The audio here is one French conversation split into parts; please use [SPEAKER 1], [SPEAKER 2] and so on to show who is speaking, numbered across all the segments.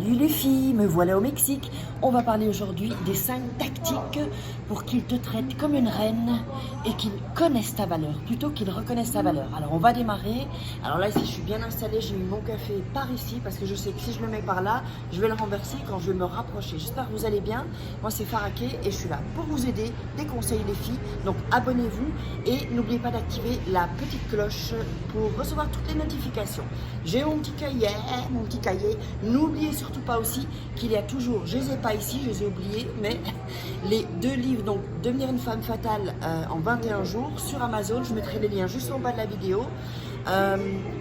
[SPEAKER 1] Salut les filles, me voilà au Mexique. On va parler aujourd'hui des 5 tactiques pour qu'ils te traitent comme une reine et qu'ils connaissent ta valeur, plutôt qu'ils reconnaissent ta valeur. Alors on va démarrer. Alors là ici je suis bien installée, j'ai mis mon café par ici parce que je sais que si je le mets par là, je vais le renverser quand je vais me rapprocher. J'espère que vous allez bien. Moi c'est Faraké et je suis là pour vous aider, des conseils les filles. Donc abonnez-vous et n'oubliez pas d'activer la petite cloche pour recevoir toutes les notifications. J'ai mon petit cahier, N'oubliez surtout pas aussi qu'il y a toujours, je ne les ai pas ici, je les ai oubliés, mais les 2 livres, donc Devenir une femme fatale en 21 jours sur Amazon, je mettrai les liens juste en bas de la vidéo.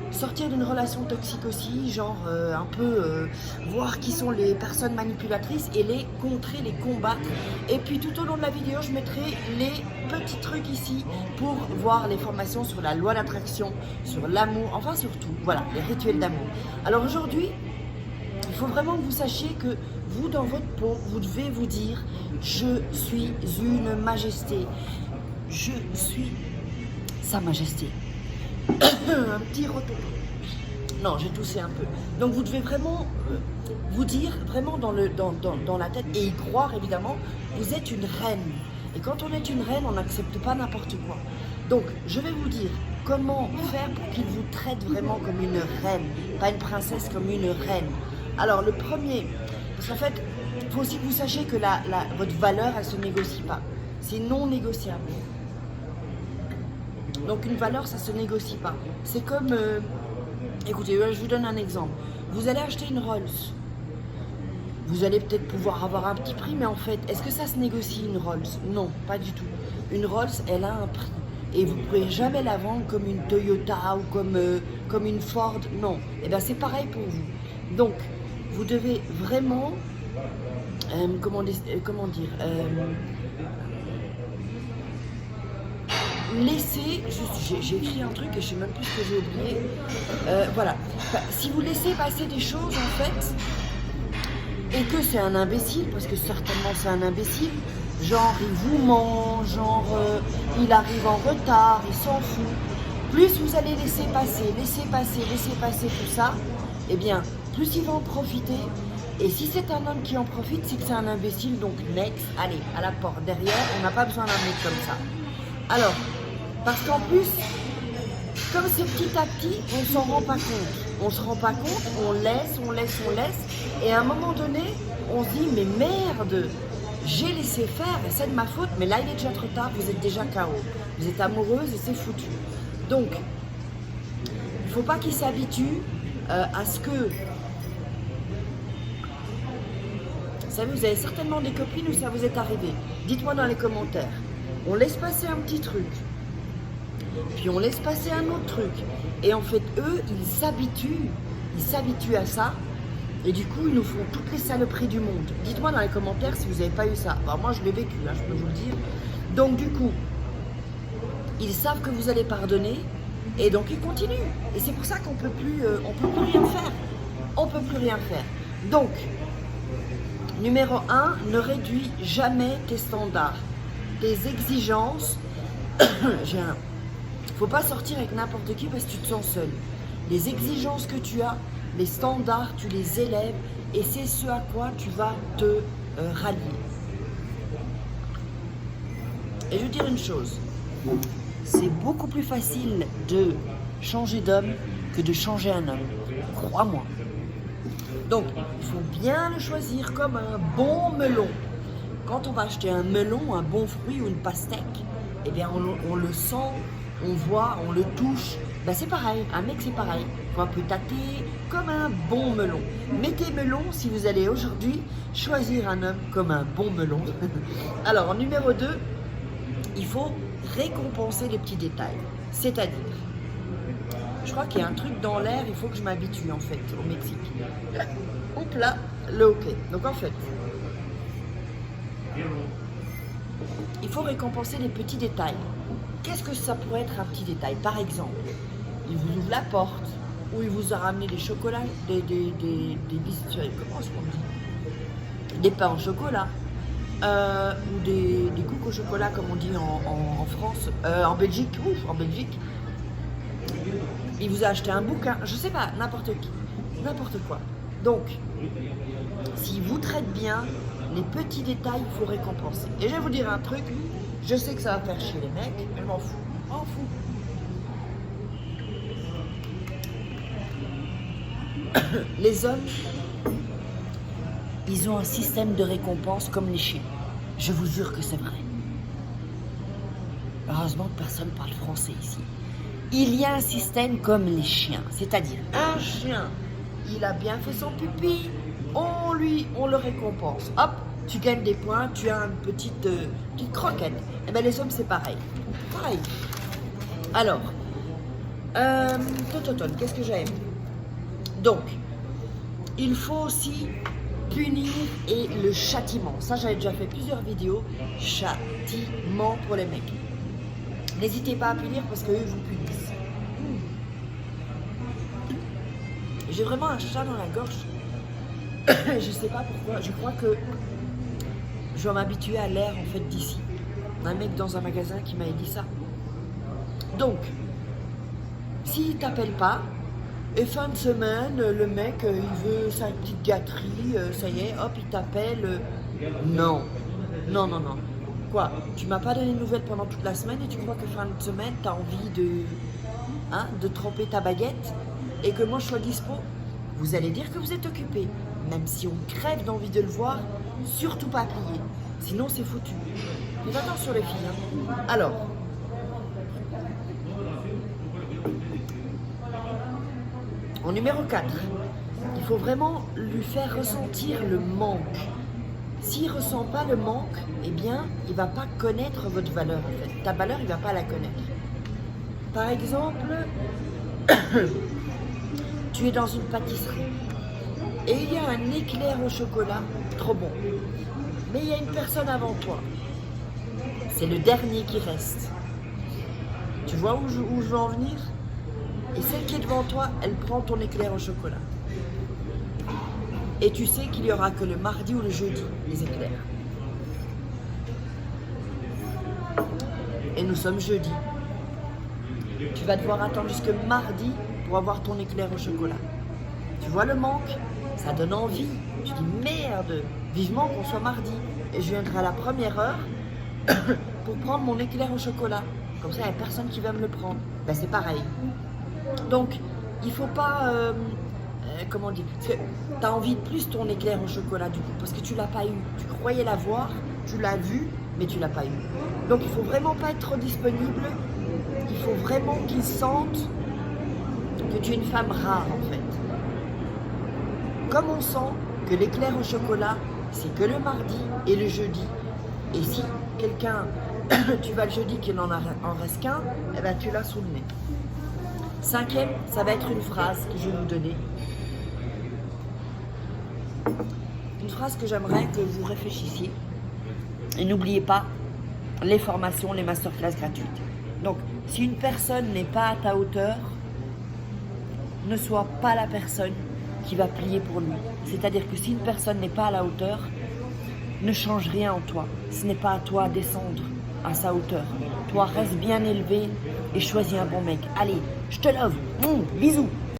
[SPEAKER 1] Sortir d'une relation toxique aussi, genre un peu voir qui sont les personnes manipulatrices et les contrer, les combattre. Et puis tout au long de la vidéo, je mettrai les petits trucs ici pour voir les formations sur la loi d'attraction, sur l'amour, enfin surtout, voilà, les rituels d'amour. Alors aujourd'hui, il faut vraiment que vous sachiez que vous, dans votre peau, vous devez vous dire « Je suis une majesté. Je suis sa majesté. » Un petit retour. Non, j'ai toussé un peu. Donc vous devez vraiment vous dire, vraiment dans la tête, et y croire évidemment, vous êtes une reine. Et quand on est une reine, on n'accepte pas n'importe quoi. Donc je vais vous dire comment faire pour qu'ils vous traitent vraiment comme une reine, pas une princesse, comme une reine. Alors le premier, parce qu'en fait, il faut aussi que vous sachiez que votre valeur, elle ne se négocie pas. C'est non négociable. Donc une valeur, ça ne se négocie pas. C'est comme, écoutez, je vous donne un exemple. Vous allez acheter une Rolls. Vous allez peut-être pouvoir avoir un petit prix, mais en fait, est-ce que ça se négocie une Rolls? Non, pas du tout. Une Rolls, elle a un prix. Et vous ne pourrez jamais la vendre comme une Toyota ou comme une Ford. Non. Et bien c'est pareil pour vous. Donc, vous devez vraiment, comment dire, laissez, j'ai écrit un truc et je ne sais même plus ce que j'ai oublié. Voilà. Enfin, si vous laissez passer des choses en fait, et que c'est un imbécile, parce que certainement c'est un imbécile, genre il vous ment, genre il arrive en retard, il s'en fout. Plus vous allez laisser passer tout ça, eh bien, plus il va en profiter. Et si c'est un homme qui en profite, c'est que c'est un imbécile, donc next, allez, à la porte, derrière, on n'a pas besoin d'un mec comme ça. Alors, parce qu'en plus, comme c'est petit à petit, on ne s'en rend pas compte. On ne se rend pas compte, on laisse. Et à un moment donné, on se dit, mais merde, j'ai laissé faire et c'est de ma faute. Mais là, il est déjà trop tard, vous êtes déjà KO. Vous êtes amoureuse et c'est foutu. Donc, il ne faut pas qu'il s'habitue à ce que... Vous savez, vous avez certainement des copines où ça vous est arrivé. Dites-moi dans les commentaires. On laisse passer un petit truc. Puis on laisse passer un autre truc. Et en fait, eux, ils s'habituent à ça. Et du coup, ils nous font toutes les saloperies du monde. Dites-moi dans les commentaires si vous n'avez pas eu ça. Alors moi, je l'ai vécu, hein, je peux vous le dire. Donc du coup, ils savent que vous allez pardonner. Et donc, ils continuent. Et c'est pour ça qu'on peut plus rien faire. On ne peut plus rien faire. Donc, numéro 1, ne réduis jamais tes standards. Tes exigences. Faut pas sortir avec n'importe qui parce que tu te sens seul. Les exigences que tu as, les standards, tu les élèves et c'est ce à quoi tu vas te rallier. Et je veux dire une chose, c'est beaucoup plus facile de changer d'homme que de changer un homme. Crois-moi. Donc, il faut bien le choisir comme un bon melon. Quand on va acheter un melon, un bon fruit ou une pastèque, eh bien on le sent, on voit, on le touche. Ben c'est pareil, un mec c'est pareil. Il faut un peu tâter comme un bon melon. Mettez melon si vous allez aujourd'hui choisir un homme comme un bon melon. Alors en numéro 2, il faut récompenser les petits détails. C'est-à-dire, je crois qu'il y a un truc dans l'air, il faut que je m'habitue en fait au Mexique. Hop là, le hockey. Donc en fait, il faut récompenser les petits détails. Qu'est-ce que ça pourrait être un petit détail? Par exemple, il vous ouvre la porte, ou il vous a ramené des chocolats, des biscuits, comment est-ce qu'on dit? Des pains au chocolat, ou des cookies au chocolat, comme on dit en France, en Belgique, en Belgique. Il vous a acheté un bouquin, je sais pas, n'importe qui, n'importe quoi. Donc, traite bien, les petits détails, il faut récompenser. Et je vais vous dire un truc, je sais que ça va faire chier les mecs, mais je m'en fous. M'en fous. Les hommes, ils ont un système de récompense comme les chiens. Je vous jure que c'est vrai. Heureusement que personne parle français ici. Il y a un système comme les chiens, c'est-à-dire un chien, il a bien fait son pipi, on le récompense. Hop, tu gagnes des points, tu as une petite croquette. Et bien les hommes c'est pareil. Pareil. Alors, qu'est-ce que j'aime? Donc, il faut aussi punir et le châtiment. Ça, j'avais déjà fait plusieurs vidéos. Châtiment pour les mecs. N'hésitez pas à punir parce qu'eux vous punissent. J'ai vraiment un chat dans la gorge. Je sais pas pourquoi. Je crois que je dois m'habituer à l'air en fait d'ici. Un mec dans un magasin qui m'avait dit ça. Donc, s'il t'appelle pas, et fin de semaine, le mec, il veut sa petite gâterie, ça y est, hop, il t'appelle. Non. Non. Quoi? Tu m'as pas donné de nouvelles pendant toute la semaine et tu crois que fin de semaine, tu as envie de tremper ta baguette et que moi je sois dispo? Vous allez dire que vous êtes occupé. Même si on crève d'envie de le voir, surtout pas plier. Sinon, c'est foutu. Faites attention les filles. Hein. Alors, en numéro 4, il faut vraiment lui faire ressentir le manque. S'il ne ressent pas le manque, eh bien, il ne va pas connaître votre valeur en fait. Ta valeur, il ne va pas la connaître. Par exemple, tu es dans une pâtisserie et il y a un éclair au chocolat, trop bon. Mais il y a une personne avant toi. C'est le dernier qui reste. Tu vois où je veux en venir? Et celle qui est devant toi, elle prend ton éclair au chocolat. Et tu sais qu'il n'y aura que le mardi ou le jeudi, les éclairs. Et nous sommes jeudi. Tu vas devoir attendre jusque mardi pour avoir ton éclair au chocolat. Tu vois le manque? Ça donne envie. Tu dis merde, vivement qu'on soit mardi. Et je viendrai à la première heure pour prendre mon éclair au chocolat. Comme ça, il n'y a personne qui va me le prendre. Ben, c'est pareil. Donc, il ne faut pas... comment dire? Parce que tu as envie de plus ton éclair au chocolat du coup, parce que tu ne l'as pas eu. Tu croyais l'avoir, tu l'as vu, mais tu ne l'as pas eu. Donc, il ne faut vraiment pas être trop disponible. Il faut vraiment qu'ils sentent que tu es une femme rare en fait. Comme on sent que l'éclair au chocolat, c'est que le mardi et le jeudi. Et si quelqu'un, tu vas le jeudi qu'il en reste qu'un, eh ben tu l'as sous le nez. 5e, ça va être une phrase que je vais vous donner. Une phrase que j'aimerais que vous réfléchissiez. Et n'oubliez pas les formations, les masterclass gratuites. Donc, si une personne n'est pas à ta hauteur, ne sois pas la personne qui va plier pour lui. C'est-à-dire que si une personne n'est pas à la hauteur, ne change rien en toi. Ce n'est pas à toi de descendre à sa hauteur. Toi, reste bien élevé et choisis un bon mec. Allez, je te love. Bisous.